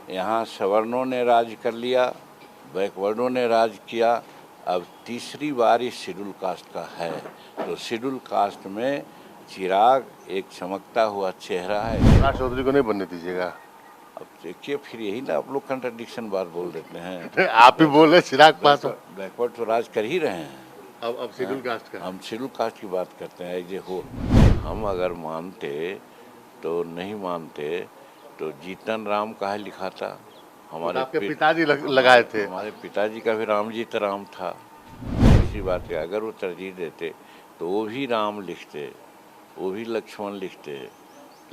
यहाँ सवर्णों ने राज कर लिया, बैकवर्डों ने राज किया। अब तीसरी बार इस शेड्यूल कास्ट का है, तो शेड्यूल कास्ट में चिराग एक चमकता हुआ चेहरा है। राज चौधरी को नहीं बनने दीजिएगा। अब देखिए, फिर यही ना आप लोग कंट्राडिक्शन बात बोल देते हैं। आप ही बोल रहे चिराग पासवान। बैकवर्ड तो राज कर ही रहे हैं। अब शेड्यूल कास्ट का हम शेड्यूल कास्ट की बात करते हैं। ये हो, हम अगर मानते तो नहीं मानते तो जीतन राम का है लिखा था। हमारे आपके पिताजी लगाए थे। हमारे पिताजी का भी राम जी तो राम था। इसी बात है, अगर वो तरजीह देते तो वो भी राम लिखते, वो भी लक्ष्मण लिखते,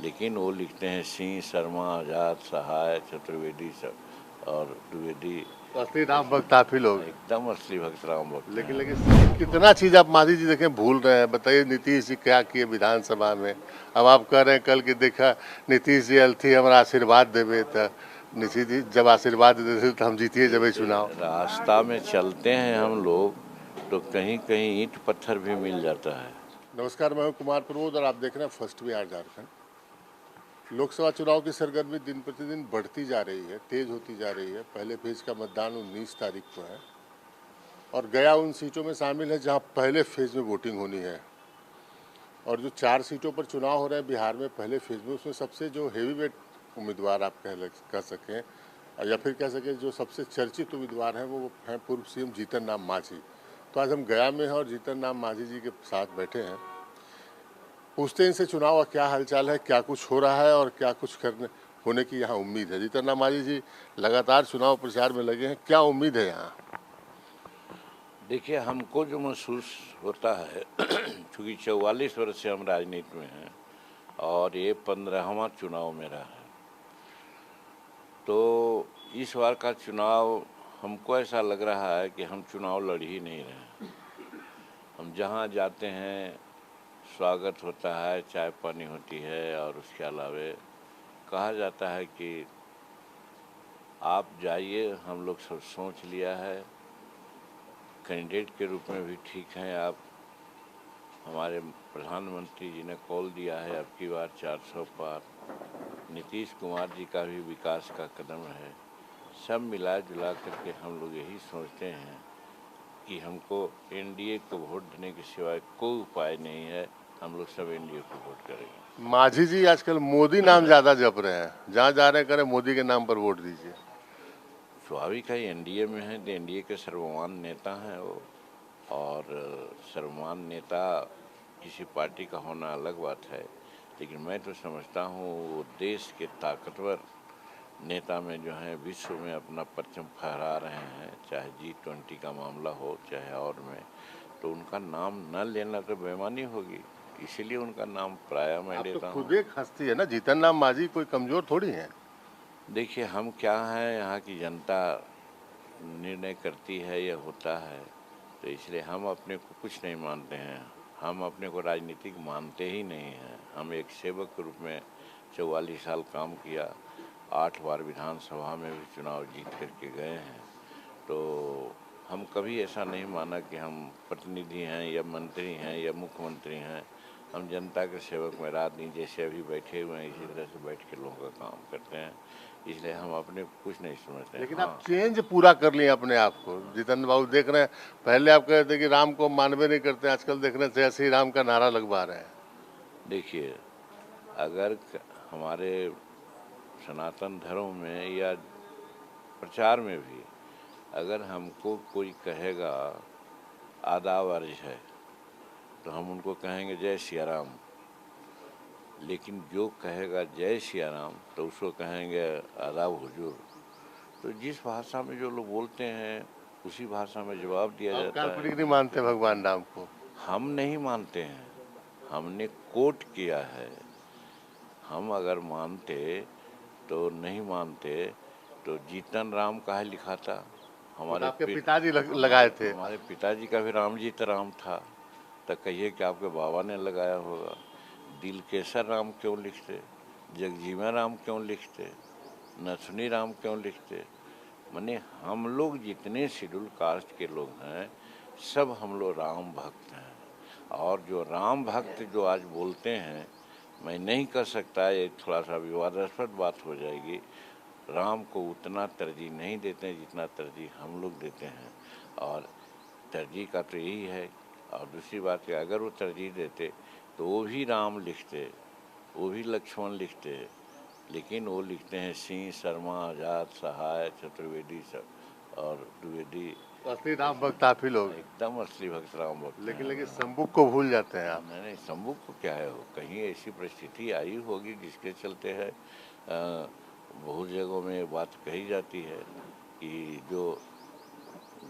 लेकिन वो लिखते हैं सिंह, शर्मा, आजाद, सहाय, चतुर्वेदी सब और द्विवेदी। असली राम भक्त आप ही लोग। एकदम असली भक्त राम भक्त। लेकिन कितना चीज आप माधी जी देखें भूल रहे हैं। बताइए नीतीश जी क्या किए विधानसभा में। अब आप कह रहे हैं कल की देखा नीतीश जी अलथी हमारा आशीर्वाद देवे तो नीतीश जी जब आशीर्वाद देते तो हम जीतिए जब चुनाव। रास्ता में चलते हैं हम लोग तो कहीं कहीं ईंट पत्थर भी मिल जाता है। नमस्कार, मैं हूं कुमार प्रमोद और आप देख रहे हैं फर्स्ट बिहार झारखंड। लोकसभा चुनाव की सरगर्मी दिन प्रतिदिन बढ़ती जा रही है, तेज होती जा रही है। पहले फेज का मतदान 19 तारीख को है और गया उन सीटों में शामिल है जहां पहले फेज में वोटिंग होनी है। और जो 4 सीटों पर चुनाव हो रहे हैं बिहार में पहले फेज में, उसमें सबसे जो हेवी वेट उम्मीदवार आप कह सकें या फिर कह सकें जो सबसे चर्चित उम्मीदवार हैं वो हैं पूर्व सीएम जीतन राम मांझी। तो आज हम गया में हैं और जीतन राम मांझी जी के साथ बैठे हैं। पूछते हैं इनसे चुनाव का क्या हालचाल है, क्या कुछ हो रहा है और क्या कुछ होने की यहाँ उम्मीद है। जीतन राम मांझी जी लगातार चुनाव प्रचार में लगे हैं, क्या उम्मीद है यहाँ? देखिए, हमको जो महसूस होता है चूँकि 44 वर्ष से हम राजनीति में हैं और ये 15वां चुनाव मेरा है, तो इस बार का चुनाव हमको ऐसा लग रहा है कि हम चुनाव लड़ ही नहीं रहे। हम जहाँ जाते हैं स्वागत होता है, चाय पानी होती है और उसके अलावे कहा जाता है कि आप जाइए, हम लोग सब सोच लिया है, कैंडिडेट के रूप में भी ठीक हैं आप। हमारे प्रधानमंत्री जी ने कॉल दिया है अब की बार 400 पार। नीतीश कुमार जी का भी विकास का कदम है। सब मिला जुला करके हम लोग यही सोचते हैं कि हमको एनडीए को वोट देने के सिवाय कोई उपाय नहीं है। हम लोग सब एनडीए को वोट करेंगे। मांझी जी आजकल मोदी नाम ज़्यादा जप रहे हैं, जहाँ जा रहे करें मोदी के नाम पर वोट दीजिए। स्वाभाविक है, एनडीए में है तो एनडीए के सर्वमान्य नेता हैं वो, और सर्वमान्य नेता किसी पार्टी का होना अलग बात है, लेकिन मैं तो समझता हूँ वो देश के ताकतवर नेता में जो हैं विश्व में अपना परचम फहरा रहे हैं, चाहे G20 का मामला हो चाहे और में, तो उनका नाम न लेना तो बेईमानी होगी, इसीलिए उनका नाम प्रायः मैं लेता हूँ। खुद एक हस्ती है ना जीतन राम मांझी, कोई कमजोर थोड़ी है। देखिए, हम क्या हैं, यहाँ की जनता निर्णय करती है, यह होता है, तो इसलिए हम अपने को कुछ नहीं मानते हैं। हम अपने को राजनीतिक मानते ही नहीं हैं। हम एक सेवक के रूप में 44 साल काम किया, 8 बार विधानसभा में भी चुनाव जीत करके गए हैं, तो हम कभी ऐसा नहीं माना कि हम प्रतिनिधि हैं या मंत्री हैं या मुख्यमंत्री हैं। हम जनता के सेवक में रात दिन जैसे अभी बैठे हुए हैं इसी तरह से बैठ के लोगों का काम करते हैं, इसलिए हम अपने कुछ नहीं समझते। लेकिन आप चेंज पूरा कर लिए अपने आप को। जीतन बाबू देख रहे हैं, पहले आप कहते थे कि राम को मानवे नहीं करते, आजकल देख रहे हैं श्री राम का नारा लगवा रहे हैं। देखिए, अगर हमारे सनातन धर्म में या प्रचार में भी अगर हमको कोई कहेगा आदाब अर्ज है तो हम उनको कहेंगे जय सिया राम, लेकिन जो कहेगा जय सिया राम तो उसको कहेंगे आदाब हुजूर। तो जिस भाषा में जो लोग बोलते हैं उसी भाषा में जवाब दिया जाता है। काल्पनिक नहीं मानते भगवान राम को? हम नहीं मानते हैं, हमने कोट किया है। हम अगर मानते तो नहीं मानते तो जीतन राम का है लिखा था। हमारे आपके पिताजी लगाए थे। हमारे पिताजी का भी राम जी तो राम था, तो कहिए कि आपके बाबा ने लगाया होगा। दिल केसर राम क्यों लिखते, जगजीवन राम क्यों लिखते, नथुनी राम क्यों लिखते? माने हम लोग जितने शेड्यूल कास्ट के लोग हैं सब हम लोग राम भक्त हैं, और जो राम भक्त जो आज बोलते हैं, मैं नहीं कर सकता, ये थोड़ा सा विवादास्पद बात हो जाएगी, राम को उतना तरजीह नहीं देते हैं जितना तरजीह हम लोग देते हैं। और तरजीह का तो यही है। और दूसरी बात है, अगर वो तरजीह देते तो वो भी राम लिखते, वो भी लक्ष्मण लिखते, लेकिन वो लिखते हैं सिंह, शर्मा, आजाद, सहाय, चतुर्वेदी सब और द्विवेदी। असली राम भक्त आप ही लोग, एकदम असली भक्त राम भक्त हैं। लेकिन संबुक को भूल जाते हैं आप। नहीं, सम्मुख को क्या है, कहीं ऐसी परिस्थिति आई होगी जिसके चलते है। बहुत जगहों में बात कही जाती है कि जो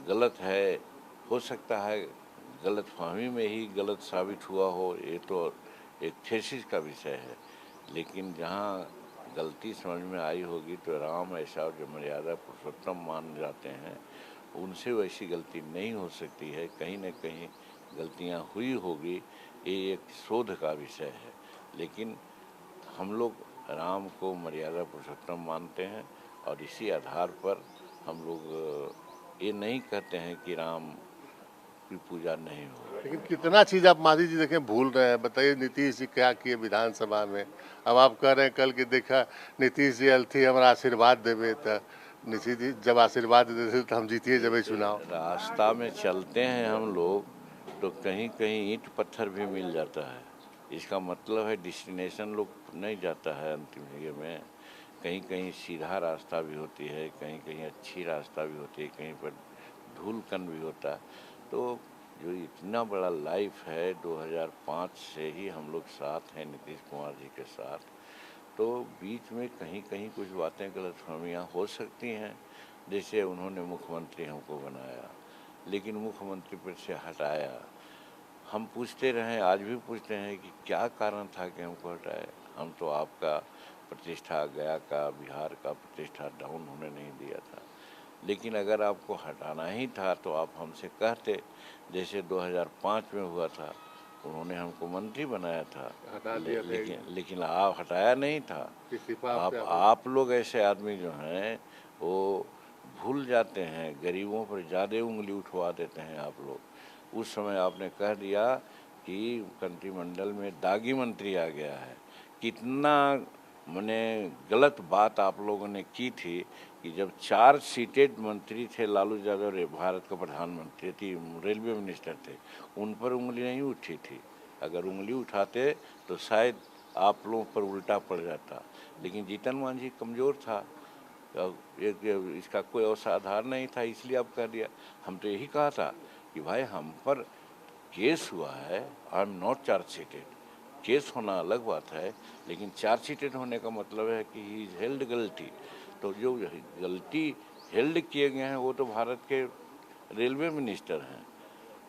गलत है, हो सकता है गलत फहमी में ही गलत साबित हुआ हो, ये तो एक थेसिस का विषय है। लेकिन जहाँ गलती समझ में आई होगी तो राम ऐसा जो मर्यादा पुरुषोत्तम मान जाते हैं, उनसे वैसी गलती नहीं हो सकती है। कहीं न कहीं गलतियाँ हुई होगी, ये एक शोध का विषय है। लेकिन हम लोग राम को मर्यादा पुरुषोत्तम मानते हैं और इसी आधार पर हम लोग ये नहीं कहते हैं कि राम की पूजा नहीं हो। लेकिन कितना चीज़ आप माधी जी देखें भूल रहे हैं। बताइए नीतीश जी क्या किए विधानसभा में, अब आप कह रहे हैं कल के देखा नीतीश जी अलथी हमारा आशीर्वाद देवे, तो नीतीश जी जब आशीर्वाद देते तो हम जीतिए जब चुनाव। रास्ता में चलते हैं हम लोग तो कहीं कहीं ईंट पत्थर भी मिल जाता है। इसका मतलब है डेस्टिनेशन लोग नहीं जाता है अंतिम जगह में। कहीं कहीं सीधा रास्ता भी होती है, कहीं कहीं अच्छी रास्ता भी होती है, कहीं पर धूल कण भी होता है। तो जो इतना बड़ा लाइफ है, 2005 से ही हम लोग साथ हैं नीतीश कुमार जी के साथ। तो बीच में कहीं कहीं कुछ बातें गलतफहमियाँ हो सकती हैं। जैसे उन्होंने मुख्यमंत्री हमको बनाया, लेकिन मुख्यमंत्री पर से हटाया। हम पूछते रहे, आज भी पूछते हैं कि क्या कारण था कि हमको हटाए। हम तो आपका प्रतिष्ठा, गया का, बिहार का प्रतिष्ठा डाउन होने नहीं दिया था। लेकिन अगर आपको हटाना ही था तो आप हमसे कहते, जैसे 2005 में हुआ था, उन्होंने हमको मंत्री बनाया था, हटा दिया था लेकिन आप हटाया नहीं था। आप लोग ऐसे आदमी जो हैं वो भूल जाते हैं, गरीबों पर ज़्यादा उंगली उठवा देते हैं आप लोग। उस समय आपने कह दिया कि मंत्रिमंडल में दागी मंत्री आ गया है। कितना मैंने गलत बात आप लोगों ने की थी कि जब 4 सीटेड मंत्री थे, लालू यादव भारत का प्रधानमंत्री थी, रेलवे मिनिस्टर थे, उन पर उंगली नहीं उठी थी। अगर उंगली उठाते तो शायद आप लोगों पर उल्टा पड़ जाता। लेकिन जीतन मांझी कमज़ोर था, इसका कोई और आधार नहीं था, इसलिए आप कह दिया। हम तो यही कहा था कि भाई हम पर केस हुआ है, I am not chargesheeted. Case होना अलग बात है, लेकिन चार्जशीटेड होने का मतलब है कि ही इज हेल्ड गलती। तो जो गलती हेल्ड किए गए हैं वो तो भारत के रेलवे मिनिस्टर हैं,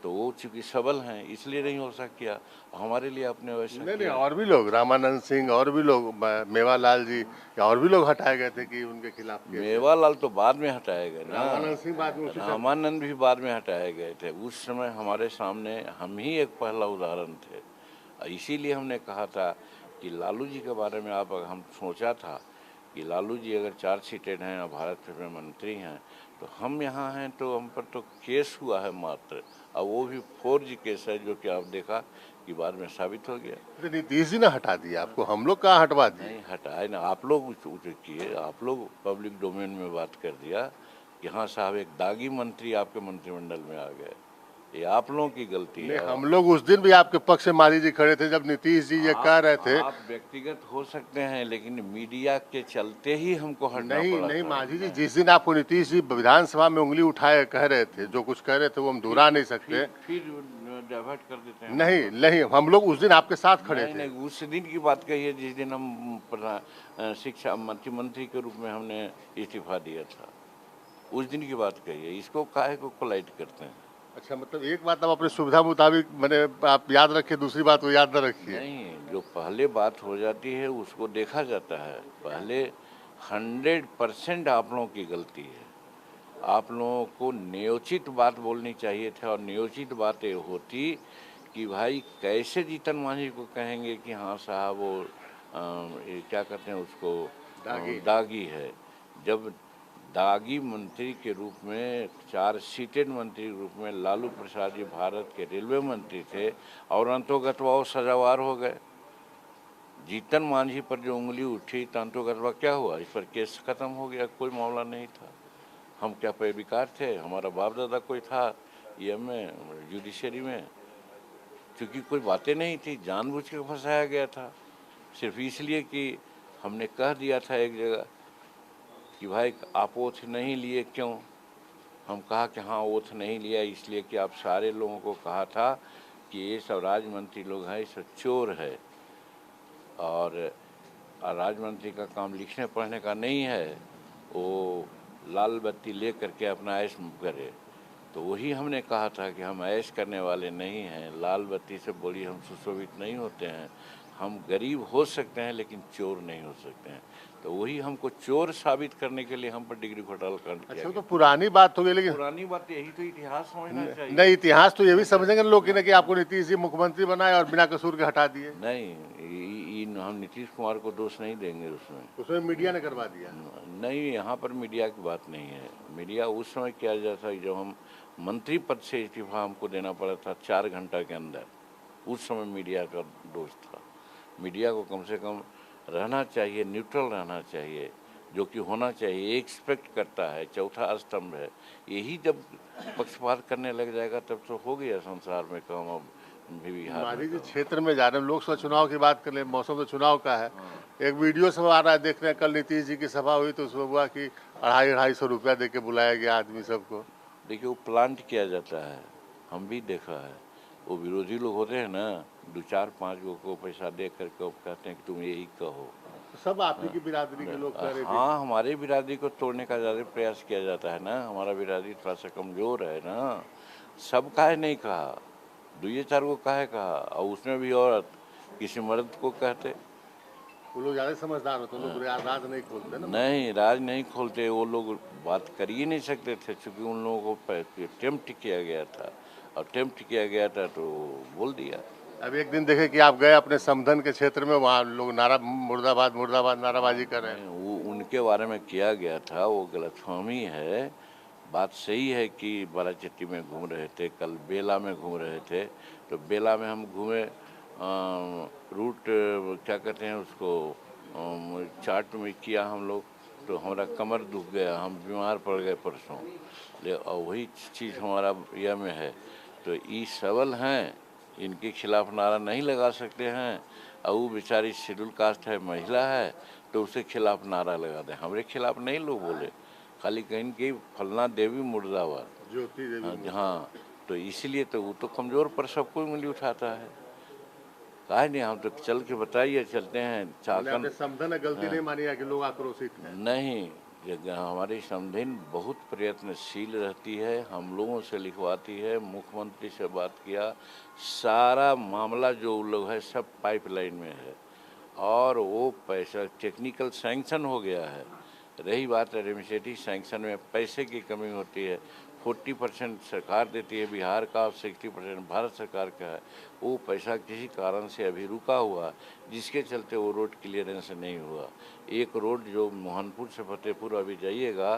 तो वो चूँकि सबल हैं इसलिए नहीं हो किया। हमारे लिए आपने वैसा नहीं, और भी लोग, रामानंद सिंह और भी लोग, मेवालाल जी और भी लोग हटाए गए थे कि उनके खिलाफ केस। मेवालाल तो बाद में हटाए गए ना, रामानंद सिंह बाद में, रामानंद भी बाद में हटाए गए थे। उस समय हमारे सामने हम ही एक पहला उदाहरण थे। इसीलिए हमने कहा था कि लालू जी के बारे में हम सोचा था कि लालू जी अगर चार्जशीटेड हैं और भारत में मंत्री हैं, तो हम यहाँ हैं तो हम पर तो केस हुआ है मात्र, और वो भी फौर्ज केस है, जो कि आप देखा कि बाद में साबित हो गया। नीतीश जी ने हटा दिया आपको, हम लोग कहाँ हटवा दिए? नहीं हटाए ना, आप लोग किए, आप लोग पब्लिक डोमेन में बात कर दिया कि हाँ साहब एक दागी मंत्री आपके मंत्रिमंडल में आ गए, ये आप लोगों की गलती है। हम लोग उस दिन भी आपके पक्ष में माली जी खड़े थे जब नीतीश जी ये कह रहे थे। आप व्यक्तिगत हो सकते हैं, लेकिन मीडिया के चलते ही हमको हटना पड़ा। नहीं मांझी जी, जिस दिन आपको नीतीश जी विधानसभा में उंगली उठाए कह रहे थे, जो कुछ कह रहे थे वो हम दोहरा नहीं सकते। फिर डाइवर्ट कर देते हैं। नहीं, हम लोग उस दिन आपके साथ खड़े थे। नहीं, उस दिन की बात कहिए जिस दिन हम शिक्षा मंत्री के रूप में हमने इस्तीफा दिया था, उस दिन की बात कहिए। इसको काहे को कोलाइट करते हैं। अच्छा, मतलब एक बात आप अपनी सुविधा मुताबिक मैंने आप याद रखिए, दूसरी बात वो याद न रखिए। नहीं, जो पहले बात हो जाती है उसको देखा जाता है। पहले 100% आप लोगों की गलती है। आप लोगों को न्योचित बात बोलनी चाहिए था, और न्योचित बात ये होती कि भाई कैसे जीतन मांझी को कहेंगे कि हाँ साहब वो ये क्या कहते हैं उसको, दागी है। जब दागी मंत्री के रूप में, 4 सीटेड मंत्री के रूप में लालू प्रसाद जी भारत के रेलवे मंत्री थे, और अंतोगत वो सजावार हो गए। जीतन मांझी पर जो उंगली उठी तांतो गरबा क्या हुआ, इस पर केस खत्म हो गया, कोई मामला नहीं था। हम क्या पैरविकार थे, हमारा बाप दादा कोई था ये में जुडिशरी में, क्योंकि कोई बातें नहीं थी, जानबूझ के फंसाया गया था सिर्फ इसलिए कि हमने कह दिया था एक जगह कि भाई आप ओथ नहीं लिए क्यों। हम कहा कि हाँ ओथ नहीं लिया इसलिए कि आप सारे लोगों को कहा था कि ये सब राज्य मंत्री लोग हैं, ये सब चोर है और राज्य मंत्री का काम लिखने पढ़ने का नहीं है, वो लाल बत्ती ले करके अपना ऐश करे। तो वही हमने कहा था कि हम ऐश करने वाले नहीं हैं, लाल बत्ती से बड़ी हम सुशोभित नहीं होते हैं, हम गरीब हो सकते हैं लेकिन चोर नहीं हो सकते हैं। तो वही हमको चोर साबित करने के लिए हम पर डिग्री घोटाला कांड किया अच्छा, गया। तो पुरानी बात हो गई, लेकिन पुरानी बात यही तो इतिहास समझना चाहिए। नहीं, इतिहास तो ये भी समझेंगे लोग कि ना कि आपको नीतीश जी मुख्यमंत्री बनाए और बिना कसूर के हटा दिए। नहीं, हम नीतीश कुमार को दोष नहीं देंगे उसमें मीडिया ने करवा दिया। नहीं, यहाँ पर मीडिया की बात नहीं है। मीडिया उस समय किया जाता है जब हम मंत्री पद से इस्तीफा हमको देना पड़ा था 4 घंटा के अंदर, उस समय मीडिया का दोष था। मीडिया को कम से कम रहना चाहिए, न्यूट्रल रहना चाहिए, जो कि होना चाहिए, एक्सपेक्ट करता है, चौथा स्तंभ है। यही जब पक्षपात करने लग जाएगा तब तो हो गया संसार में काम। अब भी बिहार माधी जी में क्षेत्र में जा रहे हैं, लोकसभा चुनाव की बात कर ले, मौसम तो चुनाव का है। एक वीडियो सब आ रहा है, देख रहे हैं, कल नीतीश जी की सभा हुई तो उसमें हुआ कि 250-250 रुपया दे के बुलाया गया आदमी सबको। देखिए वो प्लांट किया जाता है, हम भी देखा है। वो विरोधी लोग होते हैं ना, 2-4-5 गो को पैसा दे करके वो कहते हैं कि तुम यही कहो। सब आप ही की बिरादरी के लोग कह रहे थे। हाँ, हमारे बिरादरी को तोड़ने का ज़्यादा प्रयास किया जाता है ना, हमारा बिरादरी थोड़ा सा कमज़ोर है ना। सब काहे नहीं कहा, 2-4 को काहे कहा, और उसमें भी औरत किसी मर्द को कहते। वो लोग ज्यादा समझदार होते हैं, लोग राज नहीं खोलते ना। नहीं, राज नहीं खोलते, वो लोग बात कर ही नहीं सकते थे क्योंकि उन लोगों को टेम्प्ट किया गया था, और टेम्प्ट किया गया था तो बोल दिया। अब एक दिन देखे कि आप गए अपने समधन के क्षेत्र में, वहाँ लोग नारा मुर्दाबाद मुर्दाबाद नाराबाजी कर रहे हैं। वो उनके बारे में किया गया था, वो गलतफहमी है। बात सही है कि बाराचट्टी में घूम रहे थे, कल बेला में घूम रहे थे, तो बेला में हम घूमे, रूट क्या कहते हैं उसको, चार्ट में किया हम लोग, तो हमारा कमर दुख गया, हम बीमार पड़ गए परसों। और वही चीज़ हमारा यह में है। तो ये सबल हैं, इनके खिलाफ नारा नहीं लगा सकते हैं, और वो बेचारी शेड्यूल कास्ट है, महिला है, तो उसके खिलाफ नारा लगा दें। हमारे खिलाफ नहीं लोग बोले, खाली कहीं की फलना देवी मुर्दाबाद, ज्योति देवी। हाँ, तो इसीलिए तो वो तो कमज़ोर पर सबको उंगली उठाता है। काहे नहीं, हम तो चल के बताइए, चलते हैं चाकन। समधन ने गलती नहीं मानी है कि लोग आक्रोशित हैं। नहीं, हमारी समधिन बहुत प्रयत्नशील रहती है, हम लोगों से लिखवाती है, मुख्यमंत्री से बात किया, सारा मामला जो उन लोग है सब पाइपलाइन में है, और वो पैसा टेक्निकल सैंक्शन हो गया है। रही बात एडमिनिस्ट्रेटिव सैंक्शन में पैसे की कमी होती है, 40% सरकार देती है बिहार का, और 60% भारत सरकार का है। वो पैसा किसी कारण से अभी रुका हुआ, जिसके चलते वो रोड क्लियरेंस नहीं हुआ। एक रोड जो मोहनपुर से फतेहपुर अभी जाइएगा,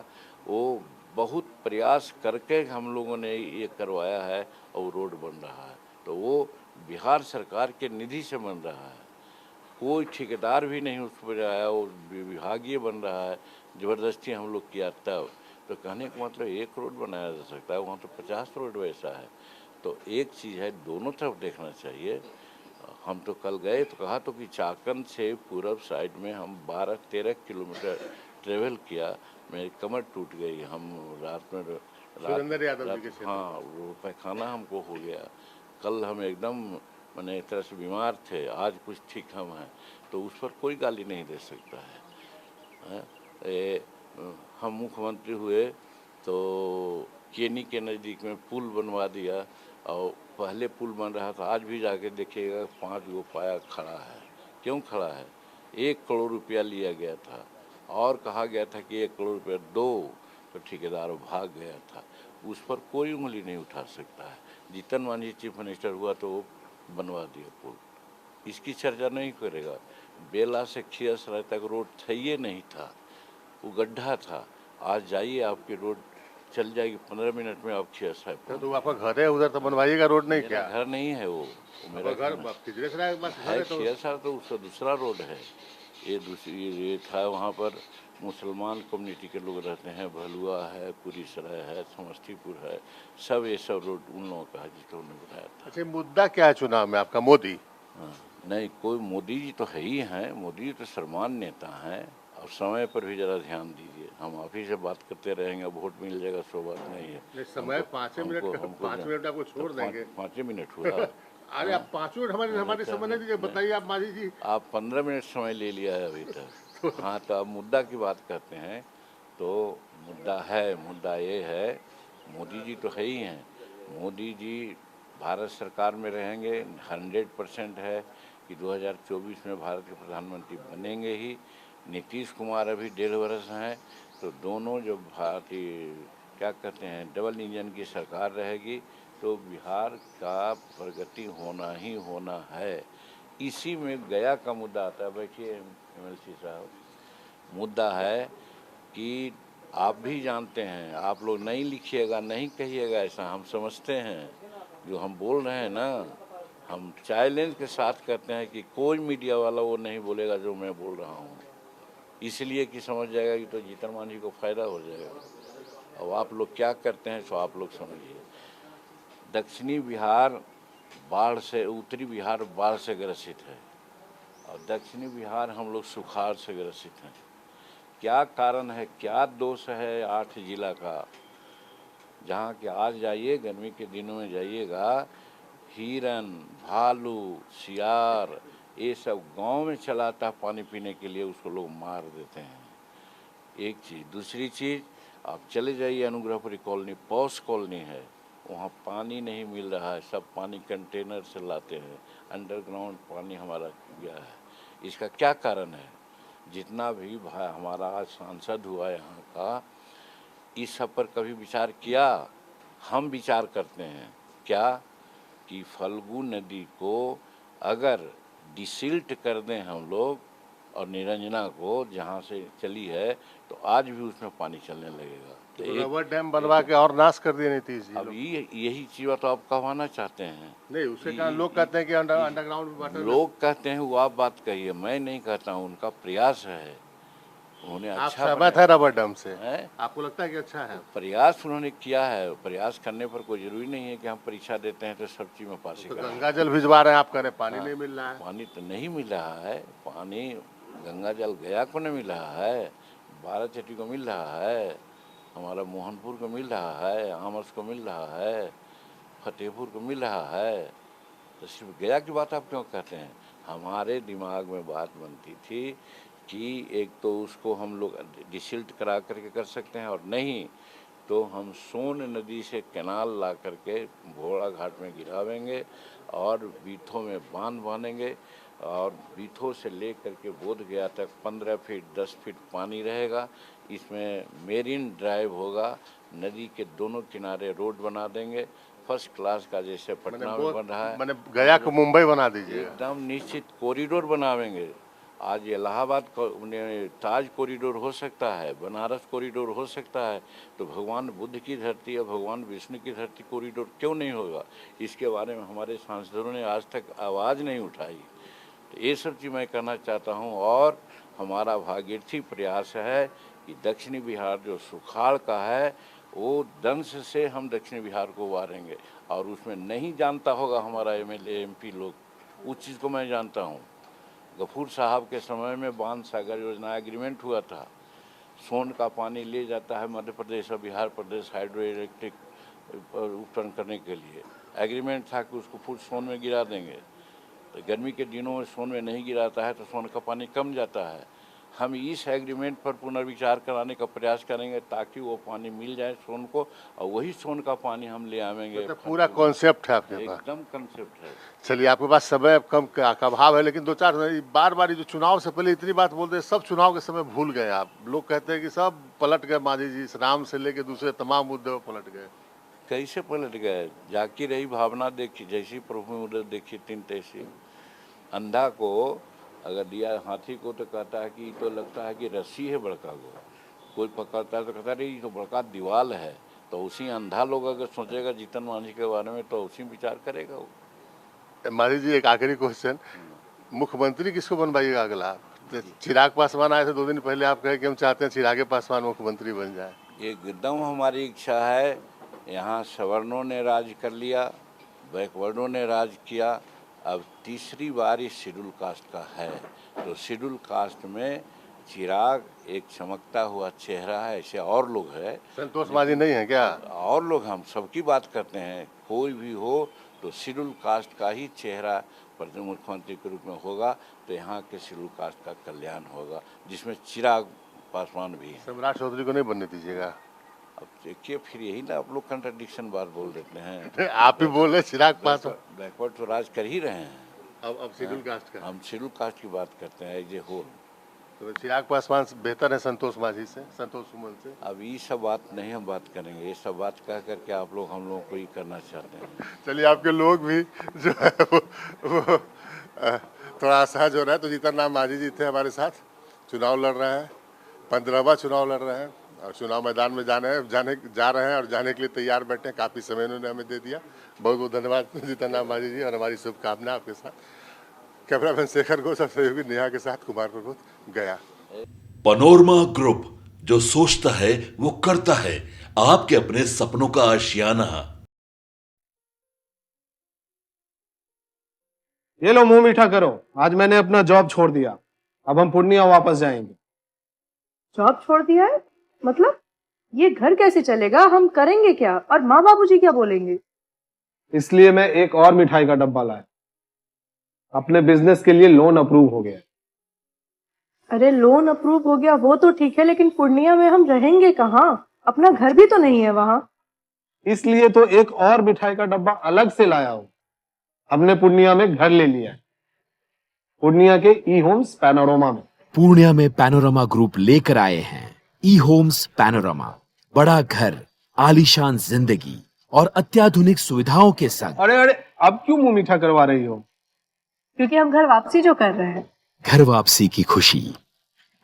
वो बहुत प्रयास करके हम लोगों ने ये करवाया है, और रोड बन रहा है, तो वो बिहार सरकार के निधि से बन रहा है, कोई ठेकेदार भी नहीं उस पर आया, वो विभागीय बन रहा है, ज़बरदस्ती हम लोग किया तब। तो कहने का मतलब एक रोड बनाया जा सकता है, वहाँ तो 50 रोड वैसा है। तो एक चीज़ है, दोनों तरफ देखना चाहिए। हम तो कल गए तो कहा तो कि चाकन से पूरब साइड में हम 12-13 किलोमीटर ट्रेवल किया, मेरी कमर टूट गई। हम रात में सुरेंद्र यादव जी के क्षेत्र। हाँ, वो पैखाना हमको हो गया। कल हम एकदम मैंने एक तरह से बीमार थे, आज कुछ ठीक हम हैं, तो उस पर कोई गाली नहीं दे सकता है। हम मुख्यमंत्री हुए तो केनी के नज़दीक में पुल बनवा दिया, और पहले पुल बन रहा था, आज भी जाके देखिएगा 5 गो पाया खड़ा है। क्यों खड़ा है? 1 करोड़ रुपया लिया गया था, और कहा गया था कि 1 करोड़ रुपया दो, तो ठेकेदार भाग गया था। उस पर कोई उंगली नहीं उठा सकता है। जीतन मांझी चीफ मिनिस्टर हुआ तो वो बनवा दिया पुल, इसकी चर्चा नहीं करेगा। बेला से खियसराय तक रोड था ही नहीं था, वो गड्ढा था। आज जाइए, आपकी रोड चल जाएगी 15 मिनट में। आप खिया साहब तो आपका घर है उधर, तो बनवाइएगा रोड नहीं क्या? घर नहीं है वो मेरा घर घर खिजरेसराय के पास घर है। है तो खिया साहब तो उसका दूसरा रोड है। ये था, वहाँ पर मुसलमान कम्युनिटी के लोग रहते हैं। भलुआ है, पुरीसराय है, समस्तीपुर है, सब ये सब रोड उन लोगों का है जिसको उन्होंने बताया था। अच्छा, मुद्दा क्या है चुनाव में आपका? मोदी? हाँ, नहीं, कोई मोदी जी तो है ही हैं। मोदी जी तो सर्वमान्य नेता हैं। और समय पर भी जरा ध्यान दीजिए। हम आप ही से बात करते रहेंगे, वोट मिल जाएगा, सो बात नहीं है। समय 5 मिनट का, 5 मिनट आपको छोड़ देंगे। 5 मिनट हुआ। अरे आप 5 मिनट हमारे समय नहीं दीजिए, बताइए आप माजी जी। आप 15 मिनट समय ले लिया है अभी तक। हाँ, तो अब मुद्दा की बात करते हैं। तो मुद्दा ये है, मोदी जी तो है ही हैं। मोदी जी भारत सरकार में रहेंगे, 100% है कि 2024 में भारत के प्रधानमंत्री बनेंगे ही। नीतीश कुमार अभी 1.5 वर्ष हैं, तो दोनों जो भारतीय क्या कहते हैं डबल इंजन की सरकार रहेगी, तो बिहार का प्रगति होना ही होना है। इसी में गया का मुद्दा आता है। बैठिए एमएलसी साहब, मुद्दा है कि आप भी जानते हैं, आप लोग नहीं लिखिएगा, नहीं कहिएगा ऐसा, हम समझते हैं। जो हम बोल रहे हैं ना, हम चैलेंज के साथ कहते हैं कि कोई मीडिया वाला वो नहीं बोलेगा जो मैं बोल रहा हूँ, इसलिए कि समझ जाएगा कि तो जीतन मांझी को फ़ायदा हो जाएगा। अब आप लोग क्या करते हैं सो आप लोग समझिए। दक्षिणी बिहार बाढ़ से, उत्तरी बिहार बाढ़ से ग्रसित है, और दक्षिणी बिहार हम लोग सुखाड़ से ग्रसित हैं। क्या कारण है, क्या दोष है 8 जिला का? जहाँ कि आज जाइए, गर्मी के दिनों में जाइएगा, हिरन, भालू, सियार, ये सब गांव में चलाता है पानी पीने के लिए, उसको लोग मार देते हैं। एक चीज़। दूसरी चीज़, आप चले जाइए अनुग्रहपुरी कॉलोनी, पॉश कॉलोनी है, वहाँ पानी नहीं मिल रहा है। सब पानी कंटेनर से लाते हैं, अंडरग्राउंड पानी हमारा गया है। इसका क्या कारण है? जितना भी हमारा आज सांसद हुआ यहाँ का, इस सब पर कभी विचार किया? हम विचार करते हैं क्या कि फल्गु नदी को अगर डिसिल्ट कर दें हम लोग, और निरंजना को जहाँ से चली है, तो आज भी उसमें पानी चलने लगेगा। तो रबर डैम बनवा के और नाश कर दिए नीतीश जी। अब यही चीज़ तो आप कहवाना चाहते हैं। नहीं, उससे क्या लोग कहते हैं कि अंडरग्राउंड वाटर, लोग कहते हैं, वो आप बात कहिए, मैं नहीं कहता हूँ। उनका प्रयास है, उन्होंने आप अच्छा सहमत है रबर डैम से? है। आपको लगता है कि अच्छा है? प्रयास उन्होंने किया है। प्रयास करने पर कोई जरूरी नहीं है कि हम परीक्षा देते हैं तो सब चीज़ में पास ही तो करें। गंगा जल भिजवा रहे हैं, आप कह रहे हैं पानी नहीं मिल रहा है। पानी तो नहीं मिल रहा है। पानी गंगा जल गया को नहीं मिल रहा है, भारत चट्टी को मिल रहा है, हमारा मोहनपुर को मिल रहा है, आमस को मिल रहा है, फतेहपुर को मिल रहा है। तो सिर्फ गया की बात आप क्यों कहते हैं? हमारे दिमाग में बात बनती थी कि एक तो उसको हम लोग डिसिल्ट करा करके कर सकते हैं, और नहीं तो हम सोन नदी से कैनाल ला करके घोड़ा घाट में गिरावेंगे, और बीथों में बांध बांधेंगे, और बीथों से ले करके बोध गया तक 15 फीट 10 फीट पानी रहेगा। इसमें मेरीन ड्राइव होगा, नदी के दोनों किनारे रोड बना देंगे, फर्स्ट क्लास का, जैसे पटना में बन रहा है। मैंने गया को मुंबई बना दीजिए, एकदम निश्चित कॉरिडोर बनावेंगे। आज इलाहाबाद ताज कॉरिडोर हो सकता है, बनारस कॉरिडोर हो सकता है, तो भगवान बुद्ध की धरती या भगवान विष्णु की धरती कॉरिडोर क्यों नहीं होगा? इसके बारे में हमारे सांसदों ने आज तक आवाज़ नहीं उठाई। तो ये सब चीज़ मैं कहना चाहता हूँ। और हमारा भागीरथी प्रयास है कि दक्षिणी बिहार जो सुखाड़ का है, वो दंश से हम दक्षिणी बिहार को उबारेंगे। और उसमें नहीं जानता होगा हमारा एमएलए एमपी लोग, उस चीज़ को मैं जानता हूँ। गफूर साहब के समय में बांध सागर योजना एग्रीमेंट हुआ था, सोन का पानी ले जाता है मध्य प्रदेश और बिहार प्रदेश हाइड्रो इलेक्ट्रिक उपकरण करने के लिए। एग्रीमेंट था कि उसको फुल सोन में गिरा देंगे, तो गर्मी के दिनों में सोन में नहीं गिराता है तो सोन का पानी कम जाता है। हम इस एग्रीमेंट पर पुनर्विचार कराने का प्रयास करेंगे ताकि वो पानी मिल जाए सोन को, और वही सोन का पानी हम ले आवेंगे। मतलब पूरा कॉन्सेप्ट है आपके पास? एकदम कॉन्सेप्ट है। चलिए, आपके पास समय कम का अभाव है, लेकिन 2-4 बार बार जो चुनाव से पहले इतनी बात बोलते हैं, सब चुनाव के समय भूल गए आप। लोग कहते हैं कि सब पलट गए मांझी जी, राम से लेके दूसरे तमाम मुद्दे पर पलट गए। कैसे पलट गए? जाकी रही भावना देखी, जैसी प्रभु मुद्रा देखी तीन तैसी। अंधा को अगर दिया हाथी को तो कहता है कि तो लगता है कि रस्सी है बड़का को, कोई पकड़ता है तो कहता है ये तो बड़का दीवाल है। तो उसी अंधा लोग अगर सोचेगा जीतन मांझी के बारे में तो उसी विचार करेगा वो। माधी जी, एक आखिरी क्वेश्चन, मुख्यमंत्री किसको बनवाइएगा अगला? चिराग पासवान आए थे 2 दिन पहले, आप कहे कि हम चाहते हैं चिराग पासवान मुख्यमंत्री बन जाए। एकदम हमारी इच्छा है। यहाँ सवर्णों ने राज कर लिया, बैकवर्डों ने राज किया, अब तीसरी बार इस शेड्यूल कास्ट का है। तो शेड्यूल कास्ट में चिराग एक चमकता हुआ चेहरा है। ऐसे और लोग हैं, संतोष मांझी नहीं है क्या? और लोग, हम सबकी बात करते हैं। कोई भी हो तो शेड्यूल कास्ट का ही चेहरा प्रथम मुख्यमंत्री के रूप में होगा, तो यहाँ के शेड्यूल कास्ट का कल्याण होगा, जिसमें चिराग पासवान भी है। सम्राट चौधरी को नहीं बनने दीजिएगा? अब देखिए, फिर यही ना आप लोग कंट्राडिक्शन बात बोल देते हैं। आप ही बोल रहे चिराग पासवान। बैकवर्ड तो राज कर ही रहे हैं। अब शेड्यूल कास्ट का हम शेड्यूल कास्ट की बात करते हैं एज ए होल। तो चिराग पासवान बेहतर है संतोष मांझी से, संतोष सुमन से? अब ये सब बात नहीं हम बात करेंगे, ये सब बात कह करके आप लोग हम लोगों को ही करना चाहते हैं। चलिए, आपके लोग भी जो है वो थोड़ा असहज हो रहा है। तो जीतन राम मांझी जी थे हमारे साथ, चुनाव लड़ रहे हैं, 15वां चुनाव लड़ रहे हैं और चुनाव मैदान में जा रहे हैं और जाने के लिए तैयार बैठे हैं। काफ़ी समय उन्होंने हमें दे दिया। बहुत बहुत धन्यवाद जीतन राम मांझी जी, और हमारी शुभकामना आपके साथ। कैमरामैन शेखर घोष और सहयोगी नेहा के साथ कुमार प्रबोध, गया। पैनोरमा ग्रुप, जो सोचता है वो करता है। आपके अपने सपनों का आशियाना। ये लो, मुंह मीठा करो। आज मैंने अपना जॉब छोड़ दिया, अब हम पूर्णिया वापस जाएंगे। जॉब छोड़ दिया है? मतलब ये घर कैसे चलेगा? हम करेंगे क्या? और माँ बाबूजी क्या बोलेंगे? इसलिए मैं एक और मिठाई का डब्बा लाया। अपने बिजनेस के लिए लोन अप्रूव हो गया। अरे लोन अप्रूव हो गया वो तो ठीक है, लेकिन पूर्णिया में हम रहेंगे कहाँ? अपना घर भी तो नहीं है वहाँ। इसलिए तो एक और मिठाई का डब्बा अलग से लाया हूँ। हमने पूर्णिया में घर ले लिया है, पूर्णिया के ई होम्स पैनोरमा में। पूर्णिया में पैनोरमा ग्रुप लेकर आए हैं ई होम्स पैनोरमा। बड़ा घर, आलीशान जिंदगी और अत्याधुनिक सुविधाओं के संग। अरे अब क्यों मुंह मीठा करवा रही हो? क्योंकि हम घर वापसी जो कर रहे हैं। घर वापसी की खुशी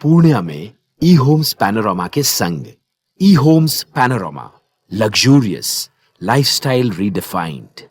पूर्णिया में ई होम्स पैनोरमा के संग। E Homes Panorama, luxurious lifestyle redefined.